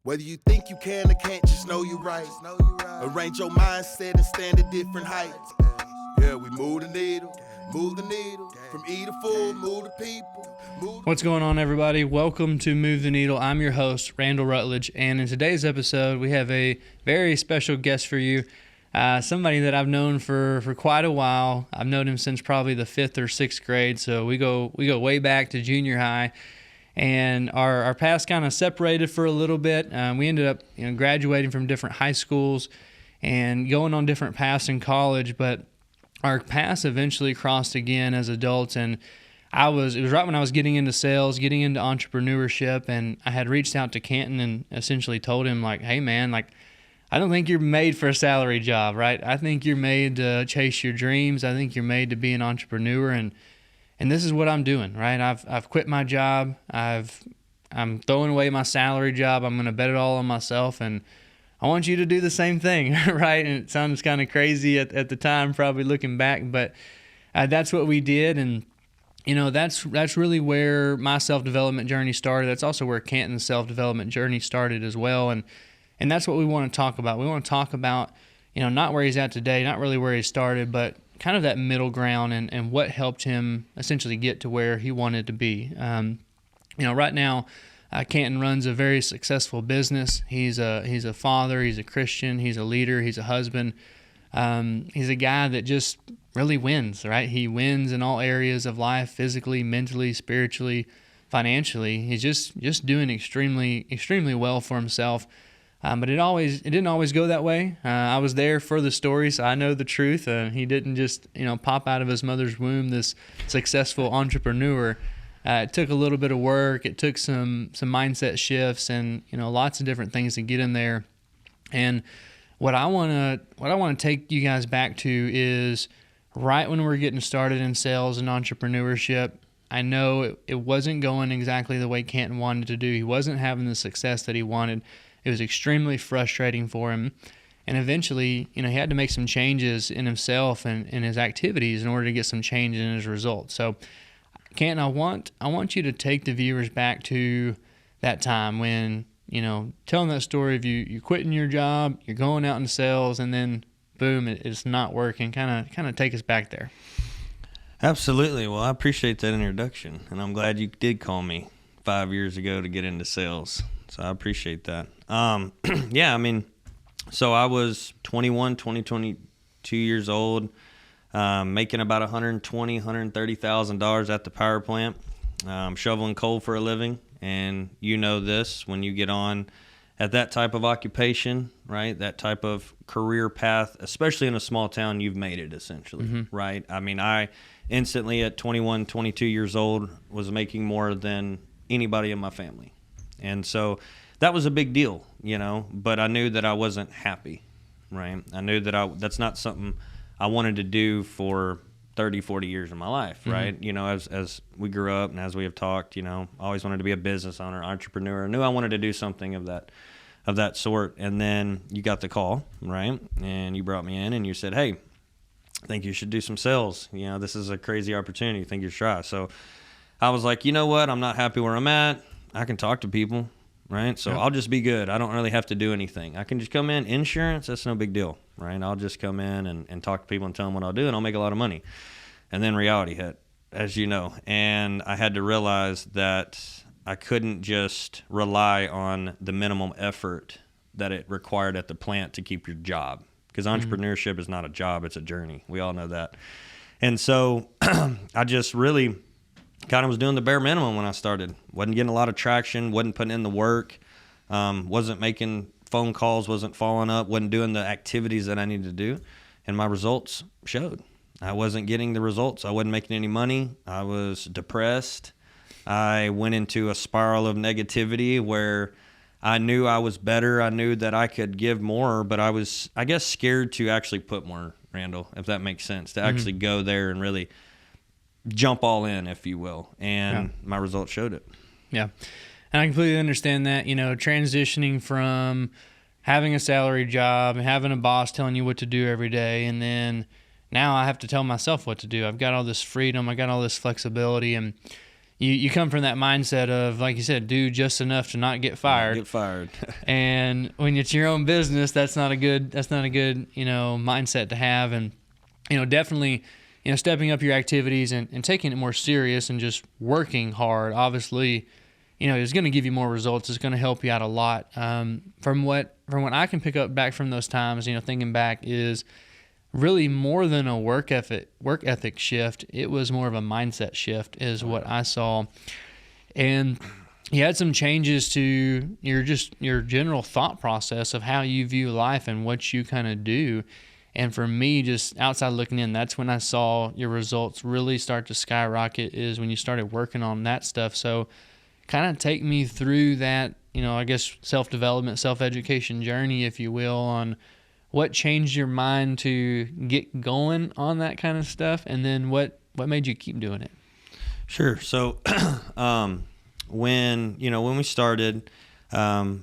Whether you think you can or can't, just know you're right. Arrange your mindset and stand at different heights. Yeah, we move the needle. From E to full, move the people. What's going on, everybody? Welcome to Move the Needle. I'm your host, Randall Rutledge, and in today's episode, we have a very special guest for you. Somebody that I've known for quite a while. I've known him since probably the 5th or 6th grade, so we go way back to junior high. And our paths kind of separated for a little bit. We ended up graduating from different high schools and going on different paths in college, but our paths eventually crossed again as adults. And it was right when I was getting into sales, getting into entrepreneurship, and I had reached out to Canton and essentially told him, like, hey man, like, I don't think you're made for a salary job, right? I think you're made to chase your dreams. I think you're made to be an entrepreneur, and this is what I'm doing, right? I've quit my job. I'm throwing away my salary job. I'm going to bet it all on myself, and I want you to do the same thing, right? And it sounds kind of crazy at the time, probably looking back, but that's what we did, and that's really where my self-development journey started. That's also where Canton's self-development journey started as well, and that's what we want to talk about. We want to talk about, not where he's at today, not really where he started, but kind of that middle ground and what helped him essentially get to where he wanted to be. Right now, Canton runs a very successful business. He's a father, he's a Christian, he's a leader, he's a husband. He's a guy that just really wins, right? He wins in all areas of life, physically, mentally, spiritually, financially. He's just doing extremely, extremely well for himself. But it didn't always go that way. I was there for the story, so I know the truth. He didn't just pop out of his mother's womb this successful entrepreneur. It took a little bit of work. It took some mindset shifts and lots of different things to get in there. And what I want to take you guys back to is right when we're getting started in sales and entrepreneurship. I know it wasn't going exactly the way Canton wanted to do. He wasn't having the success that he wanted. It was extremely frustrating for him. And eventually, he had to make some changes in himself and in his activities in order to get some change in his results. So, Canton, I want you to take the viewers back to that time when, telling that story of you quitting your job, you're going out into sales, and then boom, it's not working. Kind of take us back there. Absolutely. Well, I appreciate that introduction, and I'm glad you did call me 5 years ago to get into sales. So I appreciate that. So I was 22 years old, making about $120,000, $130,000 at the power plant, shoveling coal for a living. And this, when you get on at that type of occupation, right, that type of career path, especially in a small town, you've made it essentially, right? I mean, I instantly at 21, 22 years old was making more than anybody in my family. And so that was a big deal, but I knew that I wasn't happy, right? I knew that that's not something I wanted to do for 30, 40 years of my life, right? As we grew up and as we have talked, I always wanted to be a business owner, entrepreneur. I knew I wanted to do something of that sort. And then you got the call, right? And you brought me in and you said, hey, I think you should do some sales. This is a crazy opportunity. I think you should try. So I was like, you know what? I'm not happy where I'm at. I can talk to people, right? So I'll just be good. I don't really have to do anything. I can just come in. Insurance, that's no big deal, right? I'll just come in and talk to people and tell them what I'll do, and I'll make a lot of money. And then reality hit, as you know. And I had to realize that I couldn't just rely on the minimum effort that it required at the plant to keep your job. Because entrepreneurship is not a job, it's a journey. We all know that. And so I just really kind of was doing the bare minimum when I started. Wasn't getting a lot of traction, wasn't putting in the work, wasn't making phone calls, wasn't following up, wasn't doing the activities that I needed to do. And my results showed. I wasn't getting the results. I wasn't making any money. I was depressed. I went into a spiral of negativity where I knew I was better. I knew that I could give more, but I was, I guess, scared to actually put more, Randall, if that makes sense, to actually go there and really jump all in, if you will. And my results showed it. Yeah. And I completely understand that, transitioning from having a salary job and having a boss telling you what to do every day, and then now I have to tell myself what to do. I've got all this freedom. I got all this flexibility. And, you come from that mindset of, like you said, do just enough to not get fired. Get fired. And when it's your own business, that's not a good mindset to have. And definitely, stepping up your activities and taking it more serious and just working hard, obviously, is going to give you more results. It's going to help you out a lot. From what I can pick up back from those times, thinking back, is really more than a work ethic shift. It was more of a mindset shift, is what I saw. And you had some changes to your general thought process of how you view life and what you kind of do. And for me, just outside looking in, that's when I saw your results really start to skyrocket, is when you started working on that stuff. So kind of take me through that, I guess, self-development, self-education journey, if you will, on what changed your mind to get going on that kind of stuff, and then what made you keep doing it? Sure. So when we started, I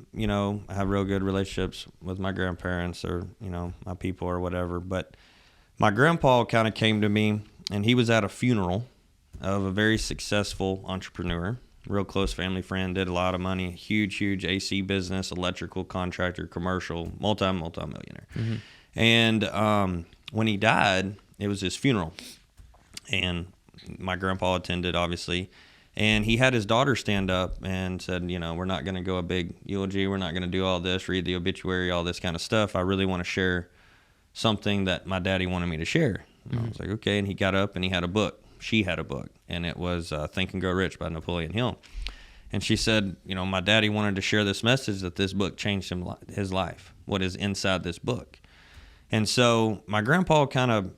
have real good relationships with my grandparents, or, my people or whatever. But my grandpa kind of came to me, and he was at a funeral of a very successful entrepreneur, real close family friend, did a lot of money, huge AC business, electrical contractor, commercial, multi-millionaire. Mm-hmm. And when he died, it was his funeral. And my grandpa attended, obviously. And he had his daughter stand up and said, we're not going to go a big eulogy. We're not going to do all this, read the obituary, all this kind of stuff. I really want to share something that my daddy wanted me to share. And I was like, okay. And he got up and he had a book. She had a book, and it was Think and Grow Rich by Napoleon Hill. And she said, my daddy wanted to share this message, that this book changed his life, what is inside this book. And so my grandpa kind of,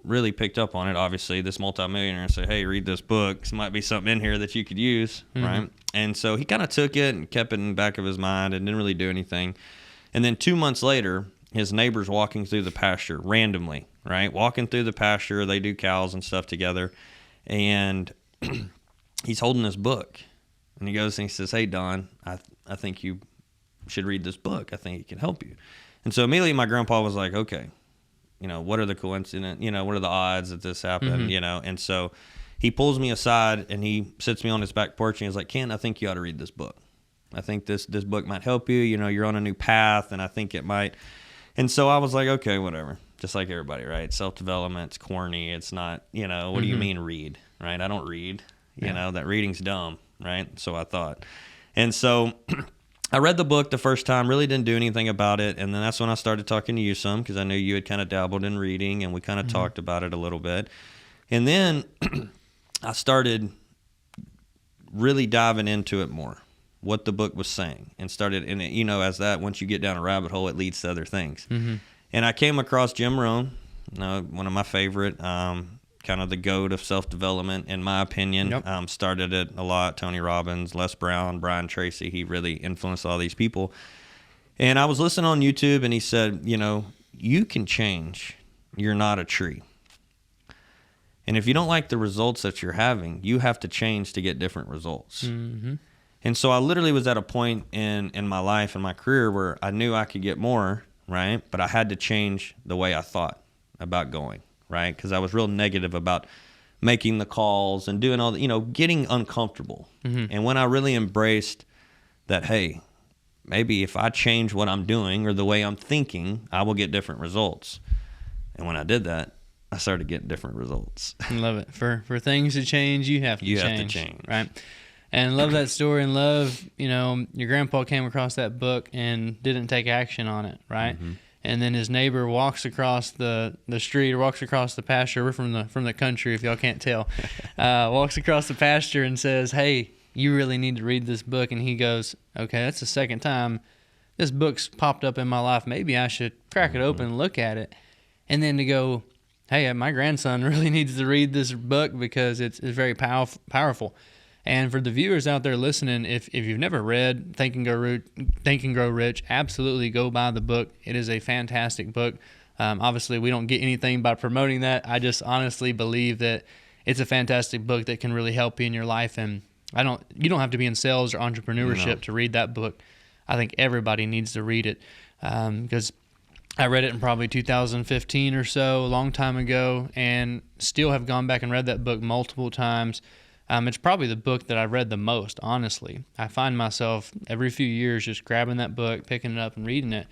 really picked up on it, obviously, this multimillionaire, and said, hey, read this book. There might be something in here that you could use, right? And so he kind of took it and kept it in the back of his mind and didn't really do anything. And then 2 months later, his neighbor's walking through the pasture randomly, right? Walking through the pasture, they do cows and stuff together. And he's holding this book. And he goes and he says, hey, Don, I think you should read this book. I think it can help you. And so immediately my grandpa was like, okay, what are the coincidence, what are the odds that this happened, And so he pulls me aside and he sits me on his back porch and he's like, Ken, I think you ought to read this book. I think this book might help you. You're on a new path, and I think it might. And so I was like, okay, whatever. Just like everybody, right? Self-development, it's corny. It's not, what do you mean read, right? I don't read. That reading's dumb, right? So I thought. And so I read the book the first time, really didn't do anything about it. And then that's when I started talking to you some, because I knew you had kind of dabbled in reading, and we kind of talked about it a little bit. And then I started really diving into it more, what the book was saying, and started, and as that, once you get down a rabbit hole, it leads to other things. And I came across Jim Rohn, one of my favorite, kind of the GOAT of self-development, in my opinion. Yep. Started it a lot. Tony Robbins, Les Brown, Brian Tracy. He really influenced all these people. And I was listening on YouTube, and he said, you can change. You're not a tree. And if you don't like the results that you're having, you have to change to get different results. Mm-hmm. And so I literally was at a point in my life and my career where I knew I could get more, right? But I had to change the way I thought about going, right? Because I was real negative about making the calls and doing all the, getting uncomfortable. Mm-hmm. And when I really embraced that, hey, maybe if I change what I'm doing or the way I'm thinking, I will get different results. And when I did that, I started getting different results. I love it. For things to change, you have to change. You have to change. Right? And love that story, and love, your grandpa came across that book and didn't take action on it, right? Mm-hmm. And then his neighbor walks across the street, or walks across the pasture. We're from the country, if y'all can't tell. Walks across the pasture and says, hey, you really need to read this book. And he goes, okay, that's the second time this book's popped up in my life. Maybe I should crack it open and look at it. And then to go, hey, my grandson really needs to read this book because it's very powerful. And for the viewers out there listening, if you've never read Think and Grow Rich, absolutely go buy the book. It is a fantastic book. Obviously, we don't get anything by promoting that. I just honestly believe that it's a fantastic book that can really help you in your life. And you don't have to be in sales or entrepreneurship to read that book. I think everybody needs to read it because I read it in probably 2015 or so, a long time ago, and still have gone back and read that book multiple times. It's probably the book that I've read the most, honestly. I find myself every few years just grabbing that book, picking it up, and reading it.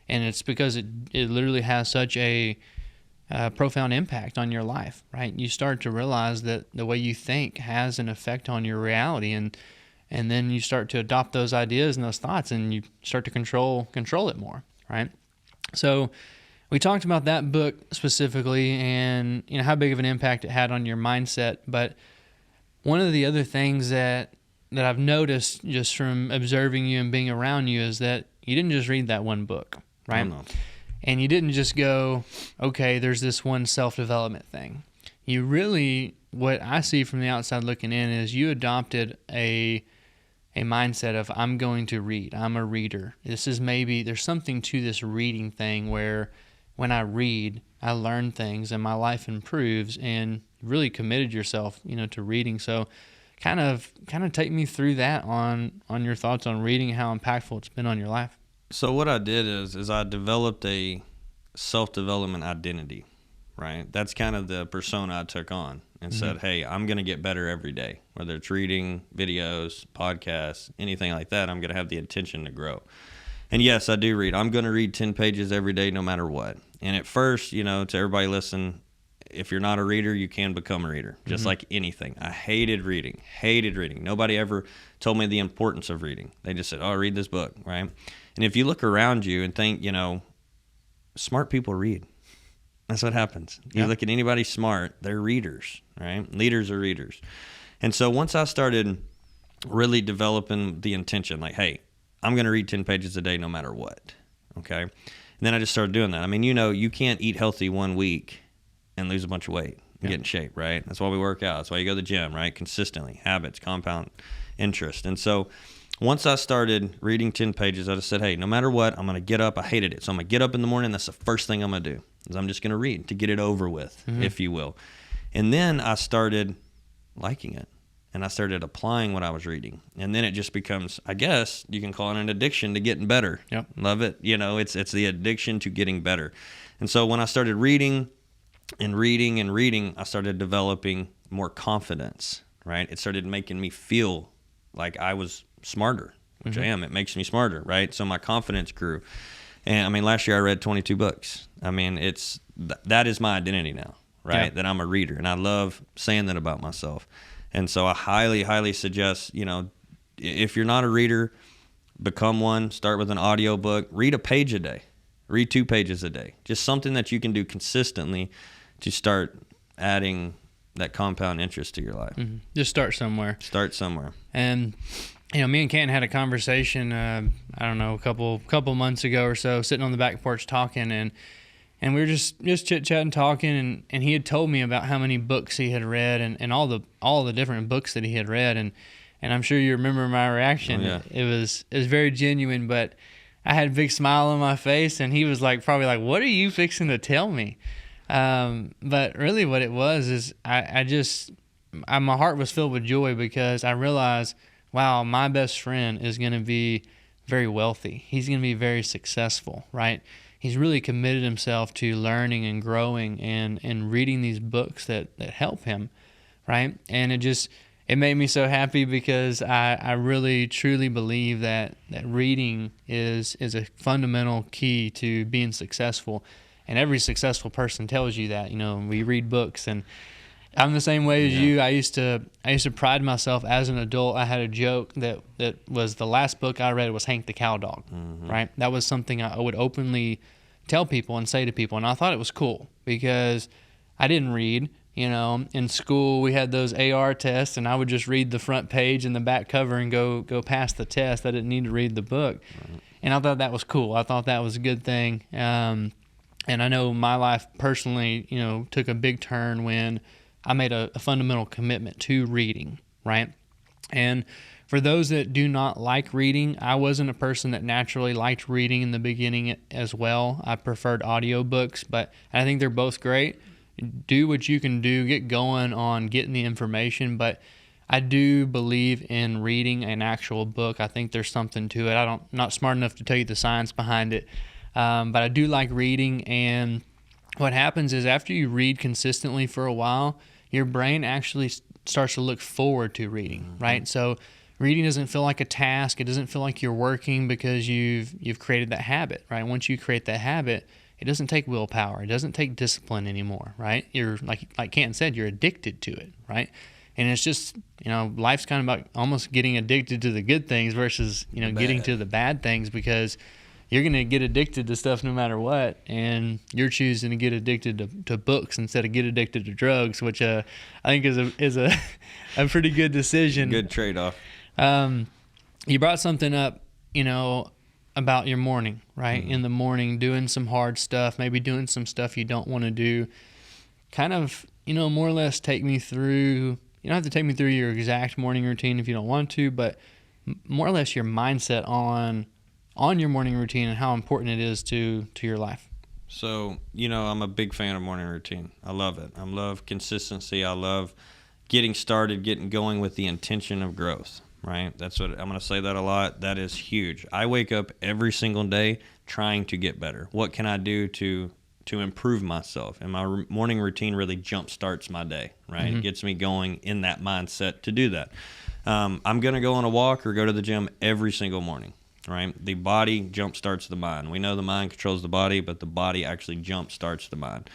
And it's because it literally has such a profound impact on your life, right? You start to realize that the way you think has an effect on your reality, and then you start to adopt those ideas and those thoughts, and you start to control it more, right? So we talked about that book specifically, and how big of an impact it had on your mindset. But one of the other things that I've noticed just from observing you and being around you is that you didn't just read that one book, right? Oh, no. And you didn't just go, okay, there's this one self-development thing. You really, what I see from the outside looking in is you adopted a mindset of, I'm going to read. I'm a reader. There's something to this reading thing where when I read, I learn things and my life improves, and really committed yourself, to reading. So kind of take me through that on your thoughts on reading and how impactful it's been on your life. So what I did is I developed a self-development identity, right? That's kind of the persona I took on and said, hey, I'm going to get better every day, whether it's reading, videos, podcasts, anything like that. I'm going to have the intention to grow. And yes, I do read. I'm going to read 10 pages every day no matter what. And at first, to everybody listen, if you're not a reader, you can become a reader, just like anything. I hated reading. Nobody ever told me the importance of reading. They just said, oh, read this book, right? And if you look around you and think, smart people read. That's what happens. You look at anybody smart, they're readers, right? Leaders are readers. And so once I started really developing the intention, like, hey, I'm going to read 10 pages a day no matter what, okay? And then I just started doing that. I mean, you can't eat healthy 1 week and lose a bunch of weight and get in shape, right? That's why we work out. That's why you go to the gym, right? Consistently, habits, compound interest. And so once I started reading 10 pages, I just said, hey, no matter what, I'm going to get up. I hated it. So I'm going to get up in the morning. That's the first thing I'm going to do is I'm just going to read to get it over with, if you will. And then I started liking it, and I started applying what I was reading. And then it just becomes, I guess you can call it an addiction to getting better. Yep. Love it. It's the addiction to getting better. And so when I started reading, I started developing more confidence, right? It started making me feel like I was smarter, which I am. It makes me smarter, right? So my confidence grew. And I mean, last year I read 22 books. I mean, that is my identity now, right? That I'm a reader, and I love saying that about myself. And so I highly, highly suggest, if you're not a reader, become one. Start with an audio book. Read a page a day. Read 2 pages a day. Just something that you can do consistently to start adding that compound interest to your life. Just start somewhere. And me and Canton had a conversation, I don't know, a couple months ago or so, sitting on the back porch talking, and we were just chit-chatting, talking, and he had told me about how many books he had read and all the different books that he had read, and I'm sure you remember my reaction. Oh, yeah. It was very genuine, but I had a big smile on my face, and he was probably like, what are you fixing to tell me? But really what it was is my heart was filled with joy because I realized, wow, my best friend is going to be very wealthy. He's going to be very successful, right? He's really committed himself to learning and growing and reading these books that help him, right? And it made me so happy because I really truly believe that reading is a fundamental key to being successful. And every successful person tells you that, we read books, and I'm the same way as you. I used to pride myself as an adult. I had a joke that was the last book I read was Hank the Cowdog, right? That was something I would openly tell people and say to people, and I thought it was cool because I didn't read. In school we had those AR tests, and I would just read the front page and the back cover and go past the test. I didn't need to read the book, and I thought that was cool. I thought that was a good thing. And I know my life personally, took a big turn when I made a fundamental commitment to reading, right? And for those that do not like reading, I wasn't a person that naturally liked reading in the beginning as well. I preferred audiobooks, but I think they're both great. Do what you can do, get going on getting the information, but I do believe in reading an actual book. I think there's something to it. I'm not smart enough to tell you the science behind it, but I do like reading, and what happens is after you read consistently for a while, your brain actually starts to look forward to reading, right? So reading doesn't feel like a task. It doesn't feel like you're working because you've created that habit, right? Once you create that habit, it doesn't take willpower. It doesn't take discipline anymore, right? You're like Canton said, you're addicted to it, right? And it's just, life's kind of about almost getting addicted to the good things versus, getting to the bad things, because you're going to get addicted to stuff no matter what. And you're choosing to get addicted to books instead of get addicted to drugs, which I think is a pretty good decision. Good trade-off. You brought something up, about your morning, right? In the morning, doing some hard stuff, maybe doing some stuff you don't want to do. Kind of, more or less take me through. You don't have to take me through your exact morning routine if you don't want to, but more or less your mindset on your morning routine and how important it is to your life. So, I'm a big fan of morning routine. I love it. I love consistency. I love getting started, getting going with the intention of growth, right? That's what I'm going to say that a lot. That is huge. I wake up every single day trying to get better. What can I do to improve myself? And my morning routine really jump starts my day, right? It gets me going in that mindset to do that. I'm going to go on a walk or go to the gym every single morning, right? The body jump starts the mind. We know the mind controls the body, but the body actually jump starts the mind.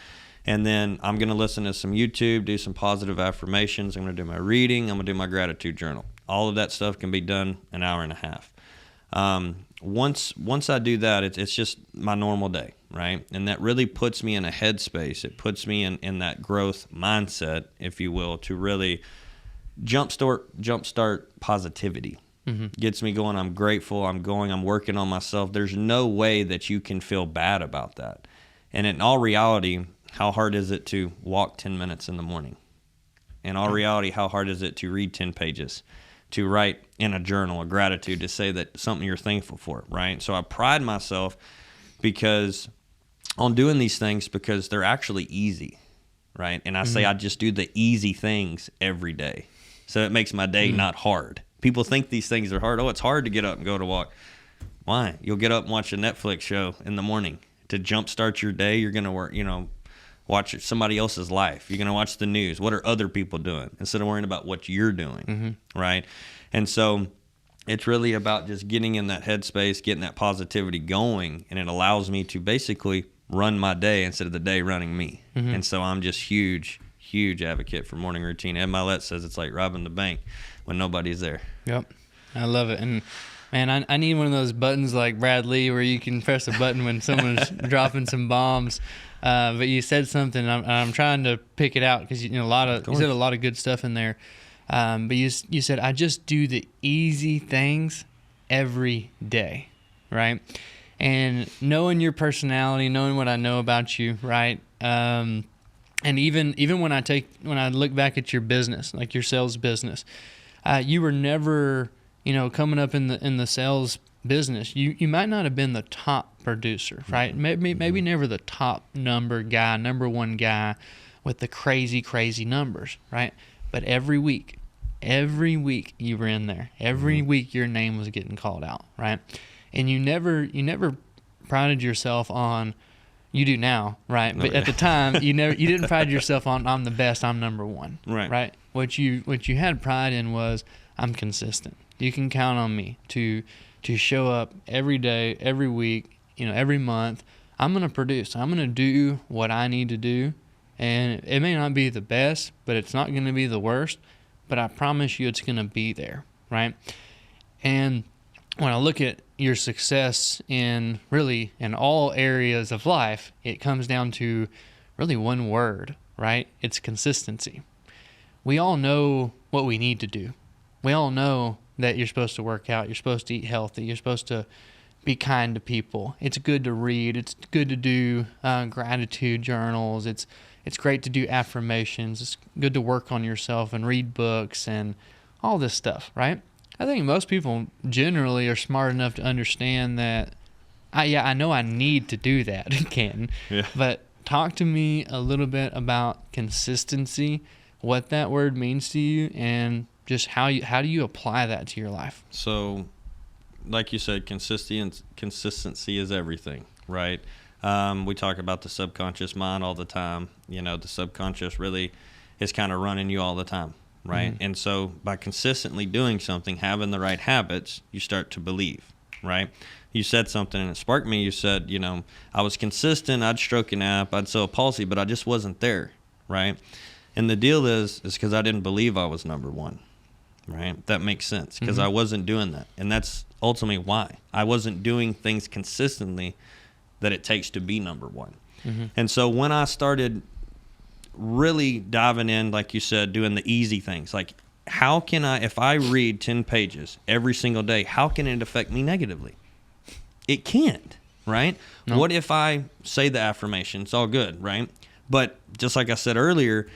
And then I'm going to listen to some YouTube, do some positive affirmations. I'm going to do my reading. I'm going to do my gratitude journal. All of that stuff can be done an hour and a half. Once I do that, it's just my normal day, right? And that really puts me in a headspace. It puts me in that growth mindset, if you will, to really jumpstart positivity. Gets me going. I'm grateful. I'm working on myself. There's no way that you can feel bad about that. And in all reality, how hard is it to walk 10 minutes in the morning? In all reality, how hard is it to read 10 pages? To write in a journal, a gratitude, to say that something you're thankful for, right? So I pride myself on doing these things because they're actually easy, right? And I say I just do the easy things every day. So it makes my day not hard. People think these things are hard. Oh, it's hard to get up and go to walk. Why? You'll get up and watch a Netflix show in the morning. To jumpstart your day, you're going to work, watch somebody else's life. You're going to watch the news. What are other people doing? Instead of worrying about what you're doing, right? And so it's really about just getting in that headspace, getting that positivity going, and it allows me to basically run my day instead of the day running me. And so I'm just huge advocate for morning routine. Ed Milet says it's like robbing the bank when nobody's there. Yep. I love it. And man, I need one of those buttons like Brad Lee where you can press a button when someone's dropping some bombs. But you said something, I'm trying to pick it out because you said a lot of good stuff in there. But you said I just do the easy things every day, right? And knowing your personality, knowing what I know about you, right? And even when I look back at your business, like your sales business, you were never, coming up in the sales business, you might not have been the top producer, right? Maybe never the top number one guy with the crazy numbers, right? But every week you were in there. Every week your name was getting called out, right? And you never prided yourself on, you do now, right? But at the time, you didn't pride yourself on, I'm the best, I'm number one, right? What you had pride in was, I'm consistent. You can count on me to show up every day, every week, every month. I'm going to produce. I'm going to do what I need to do. And it may not be the best, but it's not going to be the worst. But I promise you it's going to be there, right? And when I look at your success in all areas of life, it comes down to really one word, right? It's consistency. We all know what we need to do. We all know that you're supposed to work out, you're supposed to eat healthy, you're supposed to be kind to people. It's good to read. It's good to do gratitude journals. It's great to do affirmations. It's good to work on yourself and read books and all this stuff, right? I think most people generally are smart enough to understand that, I know I need to do that, Canton. Yeah. But talk to me a little bit about consistency, what that word means to you, and just how do you apply that to your life? So, like you said, consistency is everything, right? We talk about the subconscious mind all the time. The subconscious really is kind of running you all the time. right? And so by consistently doing something, having the right habits, you start to believe, right? You said something and it sparked me. You said, I was consistent. I'd stroke an app. I'd sell a policy, but I just wasn't there, right? And the deal is because I didn't believe I was number one, right? That makes sense because I wasn't doing that. And that's ultimately why. I wasn't doing things consistently that it takes to be number one. And so when I started really diving in, like you said, doing the easy things, like how can I, if I read 10 pages every single day, how can it affect me negatively? It can't, right? No. What if I say the affirmation? It's all good, right? But just like I said earlier,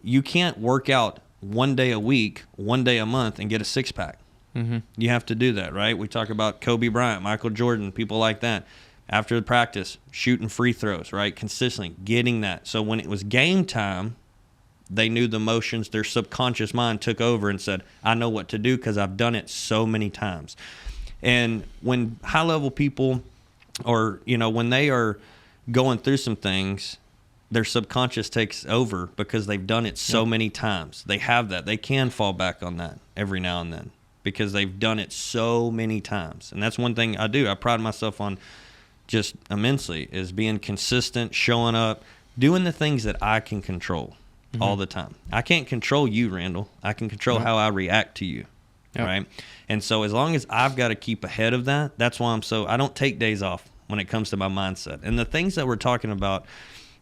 you can't work out one day a week, one day a month, and get a six-pack. You have to do that, right? We talk about Kobe Bryant, Michael Jordan, people like that. After the practice, shooting free throws, right? Consistently getting that. So when it was game time, they knew the motions. Their subconscious mind took over and said, I know what to do because I've done it so many times. And when high-level people or, when they are going through some things, their subconscious takes over because they've done it so many times. They have that. They can fall back on that every now and then because they've done it so many times. And that's one thing I do. I pride myself on just immensely is being consistent, showing up, doing the things that I can control all the time. I can't control you, Randall. I can control how I react to you, right? And so as long as I've got to keep ahead of that, that's why I don't take days off when it comes to my mindset. And the things that we're talking about,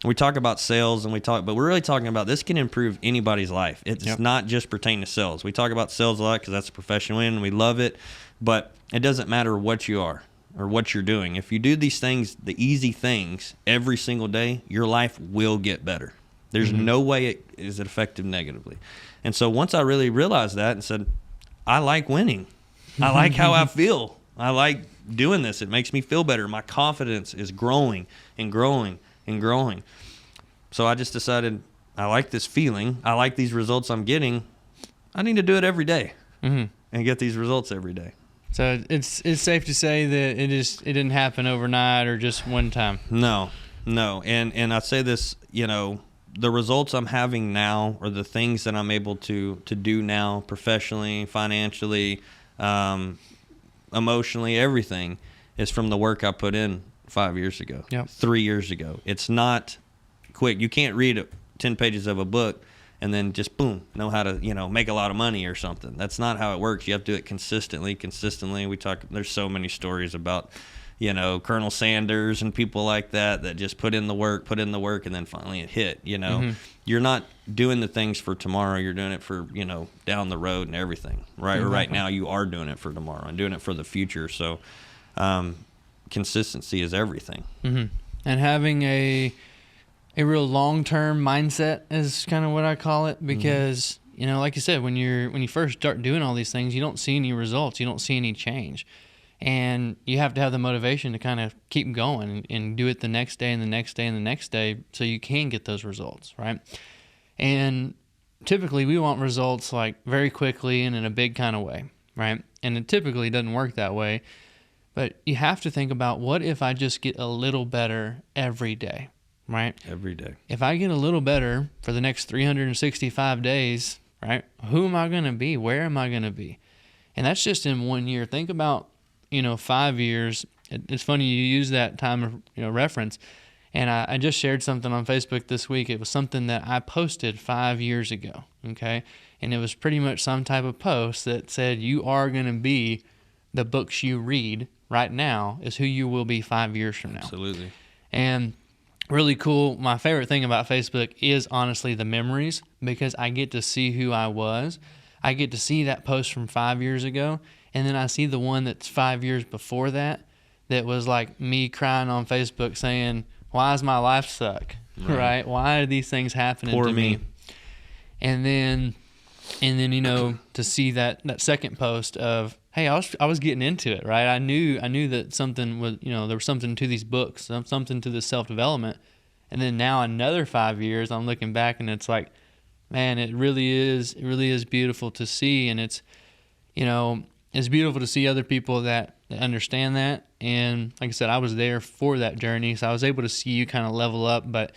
we talk about sales but we're really talking about this can improve anybody's life. It's not just pertaining to sales. We talk about sales a lot because that's a profession we're in and we love it, but it doesn't matter what you are or what you're doing. If you do these things, the easy things every single day, your life will get better. There's no way it is affected negatively. And so once I really realized that and said, I like winning. I like how I feel. I like doing this. It makes me feel better. My confidence is growing and growing and growing. So I just decided I like this feeling. I like these results I'm getting. I need to do it every day and get these results every day. So it's safe to say that it didn't happen overnight or just one time. No. And I say this, the results I'm having now or the things that I'm able to do now professionally, financially, emotionally, everything is from the work I put in 5 years ago, 3 years ago. It's not quick. You can't read 10 pages of a book and then just boom, know how to, make a lot of money or something. That's not how it works. You have to do it consistently. There's so many stories about, Colonel Sanders and people like that just put in the work, and then finally it hit, You're not doing the things for tomorrow. You're doing it for, down the road and everything, right? Or right now you are doing it for tomorrow and doing it for the future. So consistency is everything. And having a real long-term mindset is kind of what I call it because, like you said, when you first start doing all these things, you don't see any results. You don't see any change. And you have to have the motivation to kind of keep going and do it the next day and the next day and the next day so you can get those results, right? And typically we want results like very quickly and in a big kind of way, right? And it typically doesn't work that way. But you have to think about what if I just get a little better every day, right? Every day. If I get a little better for the next 365 days, right? Who am I going to be? Where am I going to be? And that's just in 1 year. Think about 5 years. It's funny you use that time of reference. And I just shared something on Facebook this week. It was something that I posted 5 years ago, okay? And it was pretty much some type of post that said you are going to be the books you read right now is who you will be 5 years from now. Absolutely. And really cool. My favorite thing about Facebook is honestly the memories because I get to see who I was. I get to see that post from 5 years ago. And then I see the one that's 5 years before that was like me crying on Facebook saying, why does my life suck? Right? Why are these things happening to me? And then to see that second post of, hey, I was getting into it, right? I knew that something was, there was something to these books, something to this self-development. And then now another 5 years, I'm looking back and it's like, man, it really is beautiful to see. And it's, it's beautiful to see other people that understand that. And like I said, I was there for that journey. So I was able to see you kind of level up. But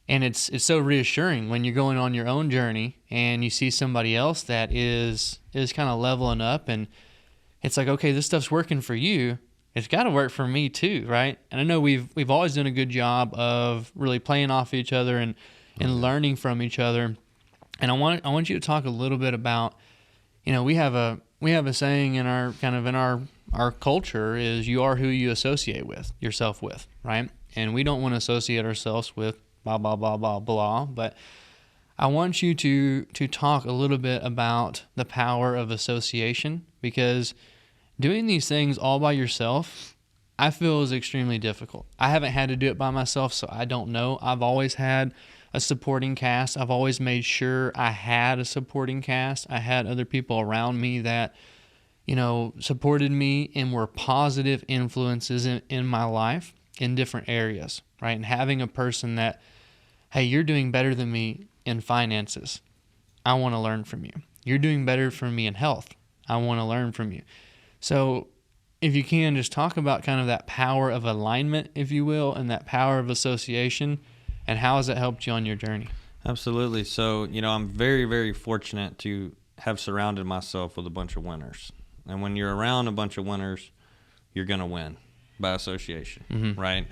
And it's so reassuring when you're going on your own journey and you see somebody else that is kind of leveling up, and it's like, okay, this stuff's working for you. It's got to work for me too, right? And I know we've always done a good job of really playing off each other and learning from each other. And I want you to talk a little bit about, we have a saying in our culture is you are who you associate with yourself with, right? And we don't want to associate ourselves with blah blah blah blah blah. But I want you to talk a little bit about the power of association, because doing these things all by yourself, I feel, is extremely difficult. I haven't had to do it by myself, so I don't know. I've always had a supporting cast. I've always made sure I had a supporting cast. I had other people around me that, supported me and were positive influences in my life in different areas, right? And having a person that, hey, you're doing better than me in finances. I want to learn from you. You're doing better from me in health. I want to learn from you. So if you can, just talk about kind of that power of alignment, if you will, and that power of association, and how has it helped you on your journey? Absolutely. So, I'm very, very fortunate to have surrounded myself with a bunch of winners. And when you're around a bunch of winners, you're going to win by association, right?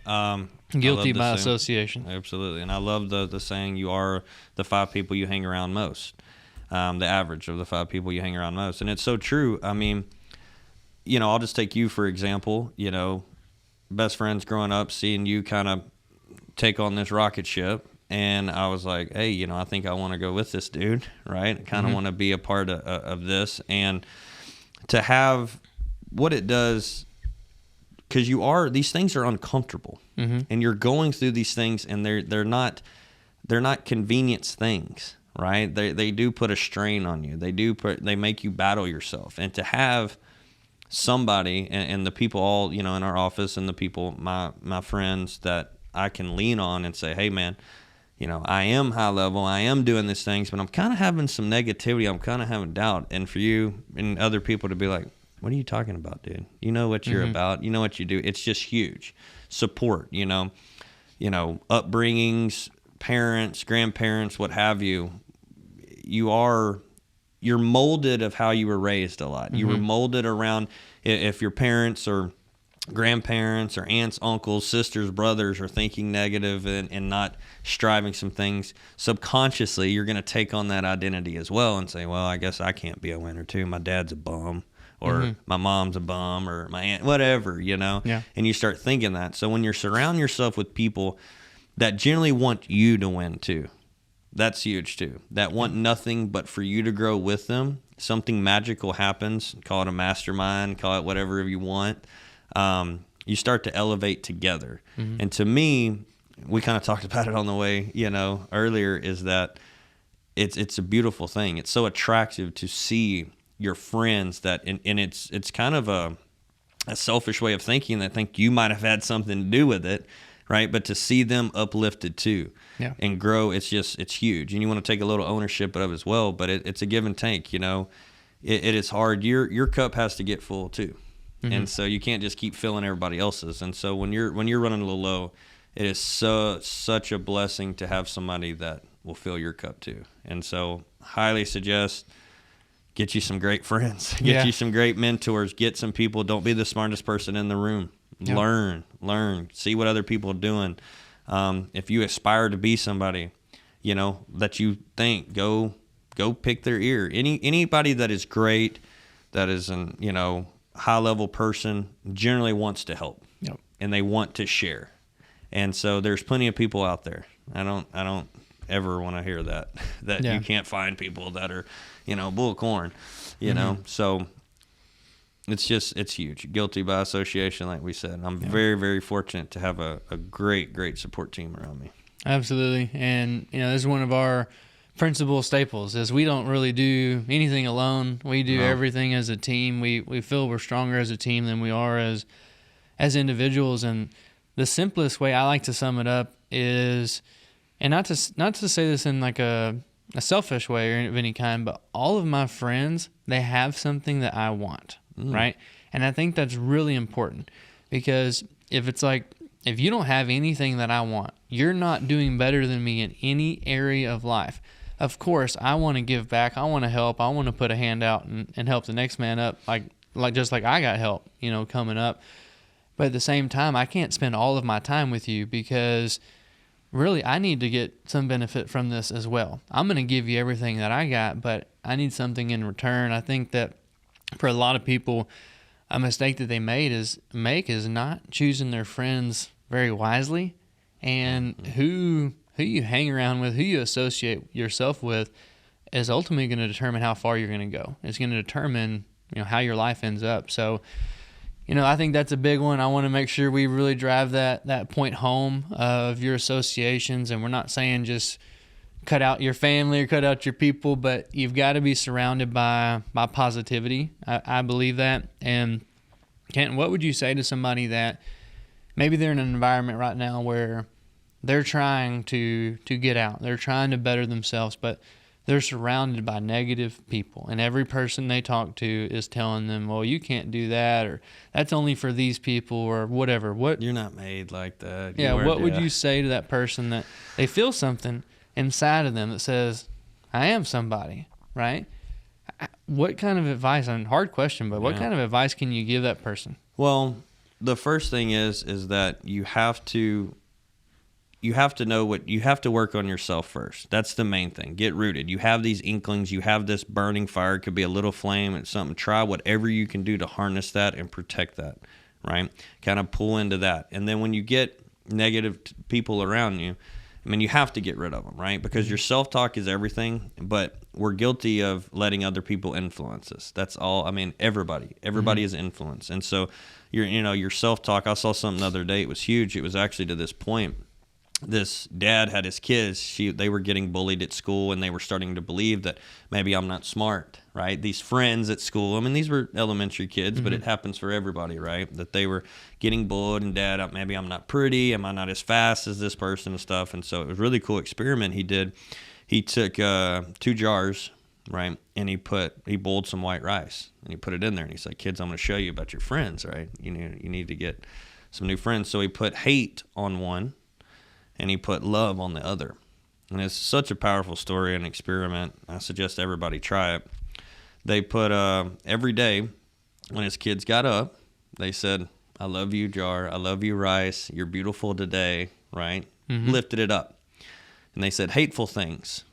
Guilty by association. Absolutely. And I love the saying, you are the 5 people you hang around most, the average of the 5 people you hang around most. And it's so true. I mean, I'll just take you for example, best friends growing up, seeing you kind of take on this rocket ship. And I was like, hey, I think I want to go with this dude, right? I kind of want to be a part of this. And to have what it does, because these things are uncomfortable, and you're going through these things, and they're not convenience things, right? They do put a strain on you. They make you battle yourself. And to have somebody and the people all, in our office, and the people, my friends that I can lean on and say, hey man, I am high level, I am doing these things, but I'm kind of having some negativity, I'm kind of having doubt. And for you and other people to be like, what are you talking about, dude? You know what you're about, you know what you do. It's just huge. Support, upbringings, parents, grandparents, what have you. You're molded of how you were raised a lot. You were molded around, if your parents or grandparents or aunts, uncles, sisters, brothers are thinking negative and not striving some things, subconsciously you're going to take on that identity as well and say, well, I guess I can't be a winner too. My dad's a bum, or my mom's a bum, or my aunt, whatever, Yeah. And you start thinking that. So when you surround yourself with people that generally want you to win too, that's huge too. That want nothing but for you to grow with them. Something magical happens. Call it a mastermind. Call it whatever you want. You start to elevate together. And to me, we kind of talked about it on the way, earlier, is that it's a beautiful thing. It's so attractive to see your friends that, and it's kind of a selfish way of thinking that think you might have had something to do with it, right? But to see them uplifted too, and grow, it's huge. And you want to take a little ownership of it as well, but it's a give and take, it is hard. Your cup has to get full too. And so you can't just keep filling everybody else's. And so when you're running a little low, it is such a blessing to have somebody that will fill your cup too. And so highly suggest, get you some great friends, get you some great mentors, get some people. Don't be the smartest person in the room. Learn, see what other people are doing. If you aspire to be somebody, that you think, go pick their ear. Anybody that is great, that is an, high level person, generally wants to help, and they want to share. And so there's plenty of people out there. I don't ever want to hear that you can't find people that are, bull corn, so it's huge. Guilty by association, like we said. I'm very, very fortunate to have a great support team around me. Absolutely. And, this is one of our principal staples, is we don't really do anything alone. We do everything as a team. We feel we're stronger as a team than we are as individuals. And the simplest way I like to sum it up is, and not to say this in like a selfish way or of any kind, but all of my friends, they have something that I want, right? And I think that's really important, because if it's like, if you don't have anything that I want, you're not doing better than me in any area of life. Of course, I want to give back. I want to help. I want to put a hand out and help the next man up, like just like I got help, coming up. But at the same time, I can't spend all of my time with you because really I need to get some benefit from this as well. I'm going to give you everything that I got, but I need something in return. I think that for a lot of people, a mistake that they make is not choosing their friends very wisely, and who you hang around with, who you associate yourself with, is ultimately going to determine how far you're going to go. It's going to determine, how your life ends up. So, I think that's a big one. I want to make sure we really drive that point home of your associations, and we're not saying just cut out your family or cut out your people, but you've got to be surrounded by positivity. I believe that. And Canton, what would you say to somebody that maybe they're in an environment right now where they're trying to get out, they're trying to better themselves, but they're surrounded by negative people, and every person they talk to is telling them, well, you can't do that, or that's only for these people, or whatever. You're not made like that. What would you say to that person that they feel something inside of them that says, I am somebody, right? What kind of advice, and hard question, but what kind of advice can you give that person? Well, the first thing is that you have to know you have to work on yourself first. That's the main thing. Get rooted. You have these inklings. You have this burning fire. It could be a little flame and something. Try whatever you can do to harness that and protect that, right? Kind of pull into that. And then when you get negative people around you, you have to get rid of them, right? Because your self-talk is everything, but we're guilty of letting other people influence us. That's all. Everybody is influenced. And so your self-talk, I saw something the other day. It was huge. It was actually to this point. This dad had his kids, they were getting bullied at school, and they were starting to believe that maybe I'm not smart, right? These friends at school, these were elementary kids, but it happens for everybody, right? That they were getting bullied, and dad, maybe I'm not pretty, am I not as fast as this person and stuff? And so it was a really cool experiment he did. He took 2 jars, right, and he boiled some white rice, and he put it in there, and he's like, kids, I'm going to show you about your friends, right? You need to get some new friends. So he put hate on one, and he put love on the other. And it's such a powerful story and experiment. I suggest everybody try it. They put, every day when his kids got up, they said, I love you, jar. I love you, rice. You're beautiful today, right? Lifted it up. And they said hateful things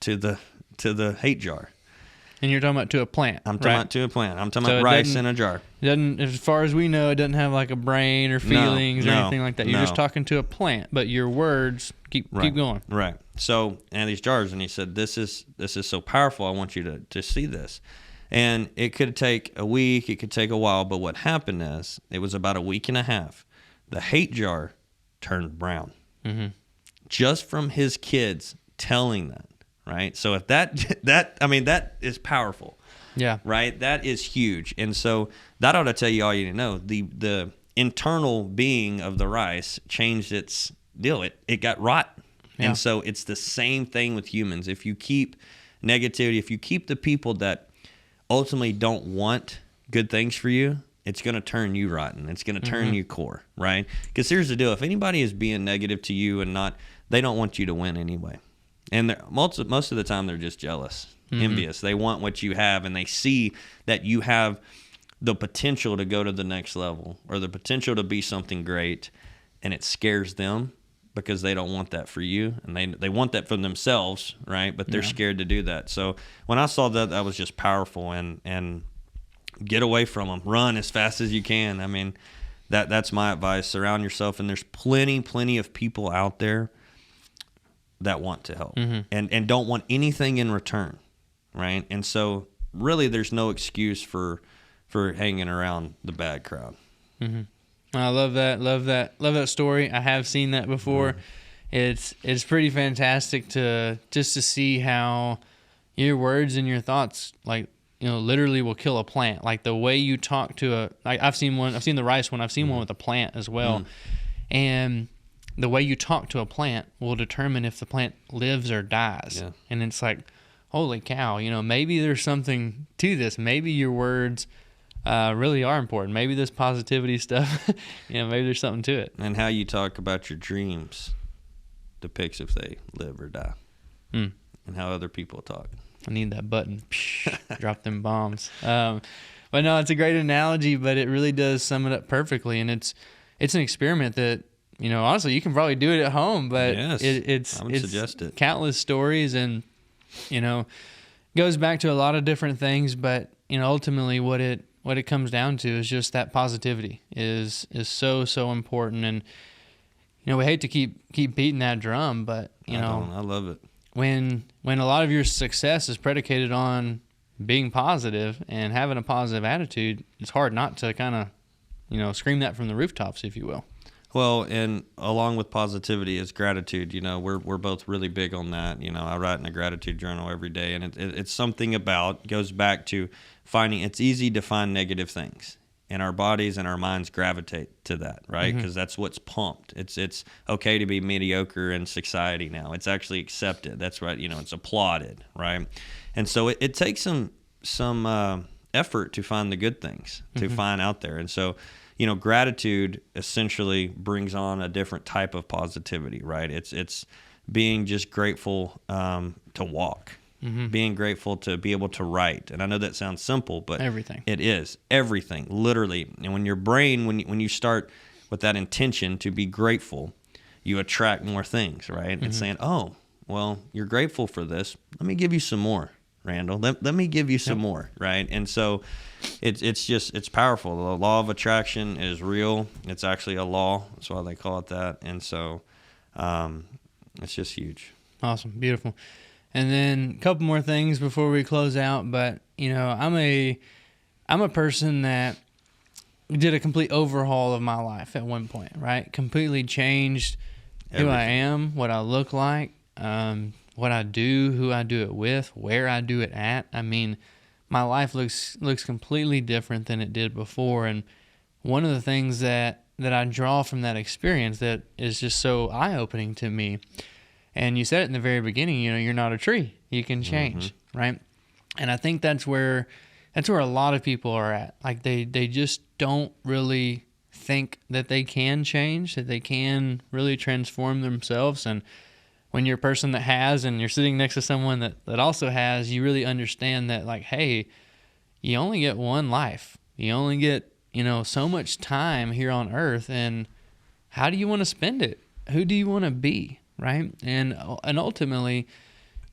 to the hate jar. And you're talking about to a plant. I'm talking about to a plant. I'm talking about rice in a jar. Doesn't, as far as we know, it doesn't have like a brain or feelings or anything like that. You're just talking to a plant, but your words keep going. Right. So, and these jars, and he said, this is so powerful. I want you to see this. And it could take a week, it could take a while, but what happened is, it was about a week and a half. The hate jar turned brown. Just from his kids telling that. Right. So if that is powerful. Yeah. Right. That is huge. And so that ought to tell you all you need to know. The internal being of the rice changed its deal. It got rotten. Yeah. And so it's the same thing with humans. If you keep negativity, if you keep the people that ultimately don't want good things for you, it's going to turn you rotten. It's going to turn you core. Right. Because here's the deal. If anybody is being negative to you they don't want you to win anyway. And most of the time, they're just jealous, envious. They want what you have, and they see that you have the potential to go to the next level or the potential to be something great, and it scares them because they don't want that for you, and they want that for themselves, right? But they're scared to do that. So when I saw that was just powerful, and get away from them. Run as fast as you can. That's my advice. Surround yourself, and there's plenty of people out there that want to help and don't want anything in return, right? And so really there's no excuse for hanging around the bad crowd. I love that story. I have seen that before. It's pretty fantastic to see how your words and your thoughts literally will kill a plant. Like the way you talk to I've seen the rice one, I've seen one with a plant as well. And the way you talk to a plant will determine if the plant lives or dies. Yeah. And it's like, holy cow, maybe there's something to this. Maybe your words really are important. Maybe this positivity stuff, maybe there's something to it. And how you talk about your dreams depicts if they live or die, and how other people talk. I need that button. Drop them bombs. But no, it's a great analogy, but it really does sum it up perfectly. And it's an experiment that, honestly, you can probably do it at home, but yes, I would suggest it. Countless stories, and, goes back to a lot of different things, but, ultimately what it comes down to is just that positivity is so, so important. And, we hate to keep beating that drum, but, I love it. When a lot of your success is predicated on being positive and having a positive attitude, it's hard not to kind of, scream that from the rooftops, if you will. Well, and along with positivity is gratitude. We're both really big on that. I write in a gratitude journal every day, and it's something goes back to finding. It's easy to find negative things, and our bodies and our minds gravitate to that, right? Because that's what's pumped. It's okay to be mediocre in society now. It's actually accepted. That's right. It's applauded, right? And so it takes some effort to find the good things, to find out there. And so, gratitude essentially brings on a different type of positivity, right? It's being just grateful to walk, being grateful to be able to write. And I know that sounds simple, but everything. It is everything, literally. And when your brain, when you start with that intention to be grateful, you attract more things, right? It's saying, oh, well, you're grateful for this. Let me give you some more, Randall. Let me give you some more, right? And so it's powerful. The law of attraction is real. It's actually a law. That's why they call it that. And so it's just huge. Awesome. Beautiful. And then a couple more things before we close out. But, I'm a person that did a complete overhaul of my life at one point, right? Completely changed who I am, what I look like, what I do, who I do it with, where I do it at. I mean, my life looks completely different than it did before. And one of the things that I draw from that experience that is just so eye-opening to me, and you said it in the very beginning, you're not a tree. You can change, right? And I think that's where a lot of people are at. Like they just don't really think that they can change, that they can really transform themselves. And when you're a person that has, and you're sitting next to someone that also has, you really understand that, like, hey, you only get one life. You only get, so much time here on earth, and how do you want to spend it? Who do you want to be, right? And ultimately,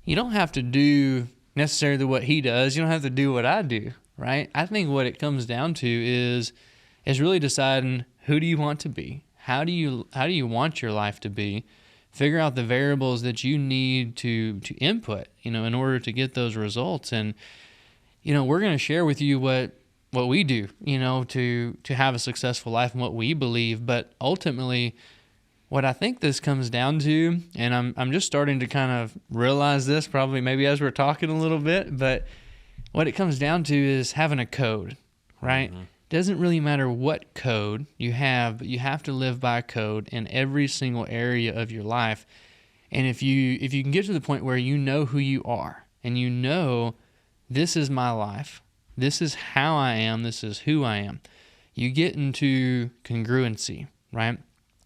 you don't have to do necessarily what he does. You don't have to do what I do, right? I think what it comes down to is really deciding, who do you want to be? How do you want your life to be? Figure out the variables that you need to input, in order to get those results. And, we're going to share with you what we do, to have a successful life and what we believe. But ultimately, what I think this comes down to, and I'm just starting to kind of realize this probably maybe as we're talking a little bit, but what it comes down to is having a code, right? Doesn't really matter what code you have, but you have to live by a code in every single area of your life. And if you can get to the point where you know who you are, and this is my life, this is how I am, this is who I am, you get into congruency, right?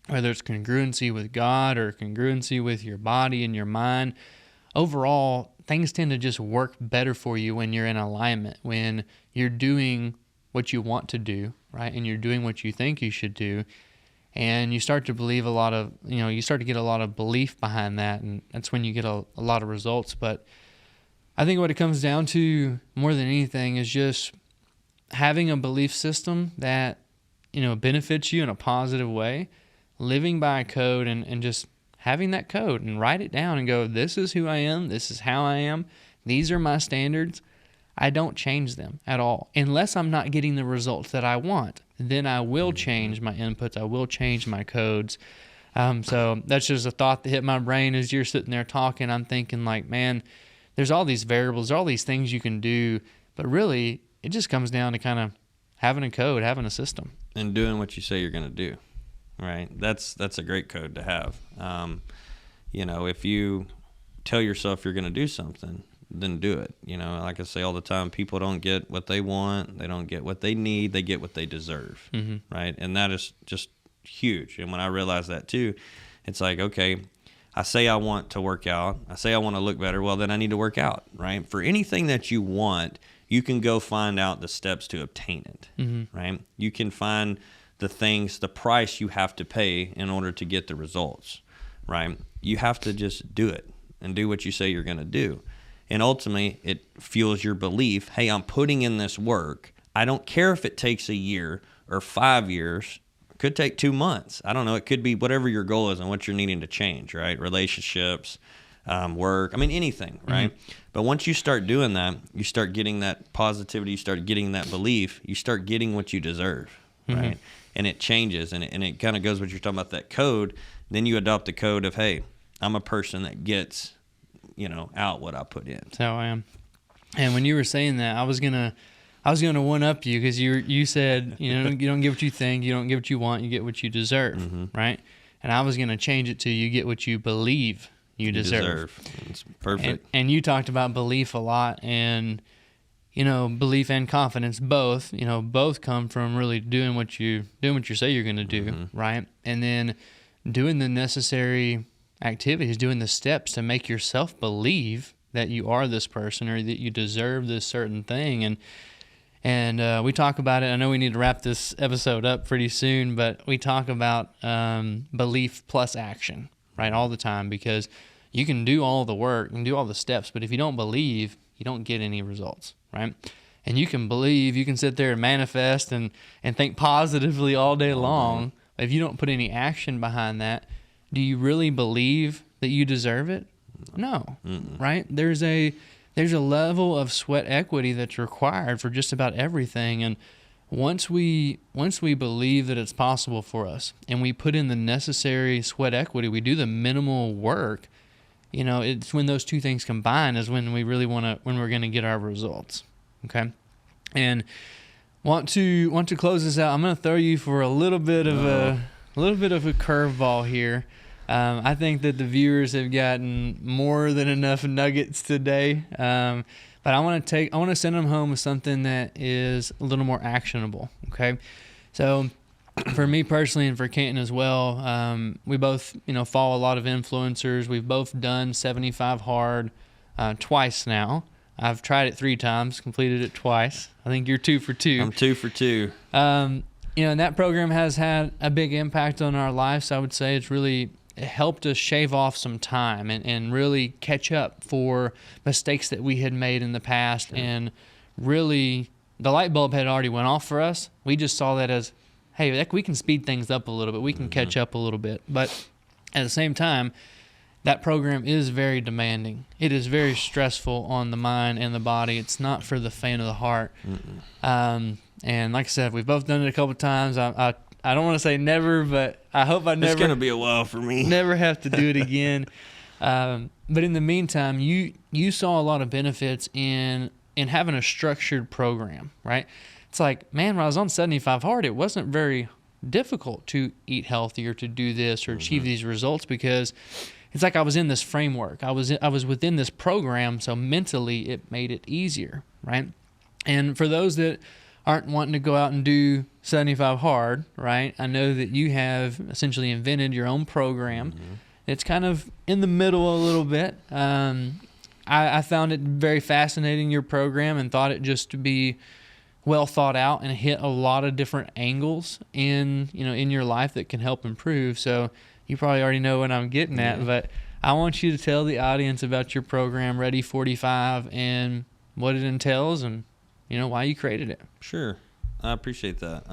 Whether it's congruency with God or congruency with your body and your mind, overall, things tend to just work better for you when you're in alignment, when you're doing what you want to do, right? And you're doing what you think you should do. And you start to believe you start to get a lot of belief behind that. And that's when you get a lot of results. But I think what it comes down to more than anything is just having a belief system that, benefits you in a positive way, living by a code, and just having that code and write it down and go, this is who I am. This is how I am. These are my standards. I don't change them at all. Unless I'm not getting the results that I want, then I will change my inputs. I will change my codes. So that's just a thought that hit my brain as you're sitting there talking. I'm thinking, like, man, there's all these variables, all these things you can do, but really it just comes down to kind of having a code, having a system. And doing what you say you're going to do, right? That's a great code to have. If you tell yourself you're going to do something, do it. You know, like I say all the time, people don't get what they want. They don't get what they need. They get what they deserve. Right. And that is just huge. And when I realized that too, it's like, okay, I say I want to work out. I say I want to look better. Well, then I need to work out, right? For anything that you want, you can go find out the steps to obtain it, right? You can find the things, the price you have to pay in order to get the results, right? You have to just do it and do what you say you're going to do. And ultimately, it fuels your belief, hey, I'm putting in this work. I don't care if it takes a year or 5 years. It could take 2 months. I don't know. It could be whatever your goal is and what you're needing to change, right? Relationships, work, I mean, anything, right? But once you start doing that, you start getting that positivity, you start getting that belief, you start getting what you deserve, right? And it changes, and it kind of goes what you're talking about, that code. Then you adopt the code of, hey, I'm a person that gets, out what I put in. That's how I am. And when you were saying that, I was gonna one up you, because you said, you don't get what you think, you don't get what you want, you get what you deserve, right? And I was gonna change it to you get what you believe you deserve. It's perfect. And you talked about belief a lot, and belief and confidence both come from really doing what you say you're going to do, right? And then doing the necessary activities, doing the steps to make yourself believe that you are this person or that you deserve this certain thing. And we talk about it. I know we need to wrap this episode up pretty soon, but we talk about belief plus action, right, all the time, because you can do all the work and do all the steps, but if you don't believe, you don't get any results, right? And you can believe, you can sit there and manifest and think positively all day long. But if you don't put any action behind that, do you really believe that you deserve it? No, right? There's a level of sweat equity that's required for just about everything. And once we believe that it's possible for us and we put in the necessary sweat equity, we do the minimal work, it's when those two things combine is when we really when we're going to get our results. Okay. And want to close this out. I'm going to throw you for a little bit of a curveball here. I think that the viewers have gotten more than enough nuggets today. But I want to send them home with something that is a little more actionable. Okay. So for me personally, and for Canton as well, we both, follow a lot of influencers. We've both done 75 Hard twice now. I've tried it 3 times, completed it twice. I think you're 2 for 2. I'm 2 for 2. And that program has had a big impact on our lives. I would say it helped us shave off some time and really catch up for mistakes that we had made in the past. Sure. And really, the light bulb had already went off for us. We just saw that as, hey, we can speed things up a little bit. We can catch up a little bit. But at the same time, that program is very demanding. It is very stressful on the mind and the body. It's not for the faint of the heart. And like I said, we've both done it a couple of times. I don't want to say never, but I hope I never. It's going to be a while for me. Never have to do it again. But in the meantime, you saw a lot of benefits in having a structured program, right? It's like, man, when I was on 75 Hard, it wasn't very difficult to eat healthy or to do this or achieve these results, because it's like I was in this framework. I was within this program, so mentally it made it easier, right? And for those that aren't wanting to go out and do 75 Hard, right, I know that you have essentially invented your own program. It's kind of in the middle a little bit. I found it very fascinating, your program, and thought it just to be well thought out and hit a lot of different angles in your life that can help improve. So you probably already know what I'm getting at, but I want you to tell the audience about your program, Ready 45, and what it entails and, why you created it. Sure. I appreciate that.